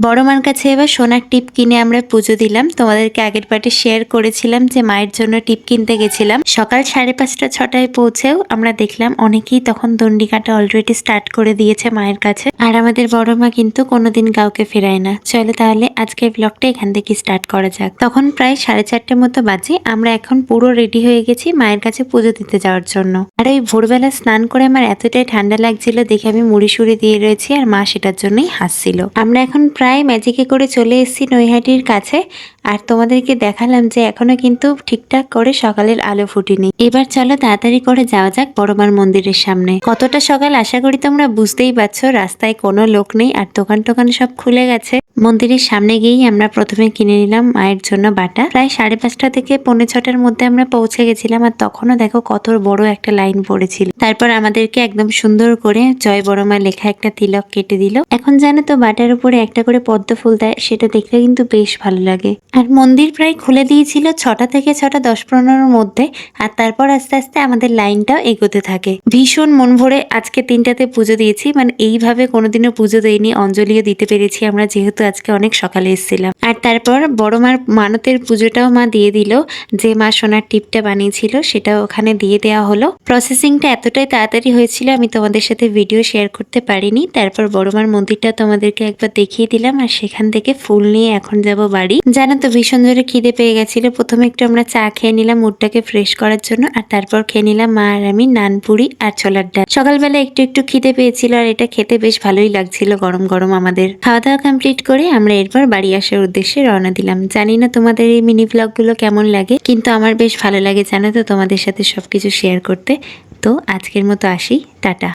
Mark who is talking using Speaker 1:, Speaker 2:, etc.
Speaker 1: বড় মার কাছে এবার সোনার টিপ কিনে আমরা পুজো দিলাম। তোমাদেরকে আগের পার্টে শেয়ার করেছিলাম যে মায়ের জন্য টিপ কিনতে গেছিলাম। সকাল 5:30 6টায় পৌঁছেও আমরা দেখলাম অনেকেই তখন দণ্ডি কাটা অলরেডি স্টার্ট করে দিয়েছে মায়ের কাছে। আর আমাদের বড় মা কিন্তু কোনোদিন কাউকে ফেরায় না। চলো তাহলে আজকের ব্লগটা এখান থেকে স্টার্ট করা যাক। তখন প্রায় 4:30টার মতো বাজে। আমরা এখন পুরো রেডি হয়ে গেছি মায়ের কাছে পুজো দিতে যাওয়ার জন্য। আর ওই ভোরবেলা স্নান করে আমার এতটাই ঠান্ডা লাগছিল দেখে আমি মুড়ি সুড়ি দিয়ে রয়েছি, আর মা সেটার জন্যই হাসছিল। আমরা এখন প্রায় ম্যাজিকে করে চলে এসেছি নৈহাটির কাছে। আর তোমাদেরকে দেখালাম যে এখনো কিন্তু ঠিকঠাক করে সকালের আলো ফুটেনি। এবার চলো তাড়াতাড়ি করে যাওয়া যাক বড়মার মন্দিরের সামনে। কতটা সকাল আশা করি তোমরা বুঝতেই পারছো, রাস্তায় কোনো লোক নেই আর দোকান টোকান সব খুলে গেছে। মন্দিরের সামনে গিয়েই আমরা প্রথমে কিনে নিলাম মায়ের জন্য বাটা। প্রায় 5:30 থেকে 5:45টার মধ্যে আমরা পৌঁছে গেছিলাম, আর তখনও দেখো কত বড় একটা লাইন পড়েছিল। তারপর আমাদেরকে একদম সুন্দর করে জয় বড়মা লেখা একটা তিলক কেটে দিল। এখন জানো তো বাটার উপরে একটা করে পদ্ম ফুল দেয়, সেটা দেখলে কিন্তু বেশ ভালো লাগে। আর মন্দির প্রায় খুলে দিয়েছিল 6টা থেকে 6টা 10-15-র মধ্যে। আর তারপর আস্তে আস্তে আমাদের লাইনটাও এগোতে থাকে। ভীষণ মন ভরে আজকে 3টাতে পুজো দিয়েছি, মানে এইভাবে কোনোদিনও পুজো দেয়নি। অঞ্জলিও দিতে পেরেছি আমরা, যেহেতু আজকে অনেক সকালে এসেছিলাম। আর তারপর বড় মার মানতের পুজোটাও মা দিয়ে দিল। যে মা সোনার টিপটা বানিয়েছিল সেটাও ওখানে দিয়ে দেওয়া হলো। প্রসেসিংটা এতটাই তাড়াতাড়ি হয়েছিল আমি তোমাদের সাথে ভিডিও শেয়ার করতে পারিনি। তারপর বড় মার মন্দিরটা তোমাদেরকে একবার দেখিয়ে দিলাম, আর সেখান থেকে ফুল নিয়ে এখন যাব বাড়ি। জানো তো ভীষণ জোরে খিদে পেয়ে গেছিল। প্রথমে একটু আমরা চা খেয়ে নিলাম মুডটাকে ফ্রেশ করার জন্য, আর তারপর খেয়ে নিলাম মা আর আমি নানপুরি আর ছোলার ডাল। সকালবেলা একটু একটু খিদে পেয়েছিল, আর এটা খেতে বেশ ভালোই লাগছিল গরম গরম। আমাদের খাওয়া দাওয়া কমপ্লিট করে আমরা এরপর বাড়ি আসার উদ্দেশ্যে রওনা দিলাম। জানি না তোমাদের এই মিনি ব্লগগুলো কেমন লাগে, কিন্তু আমার বেশ ভালো লাগে জানো তো তোমাদের সাথে সবকিছু শেয়ার করতে। তো আজকের মতো আসি, টাটা।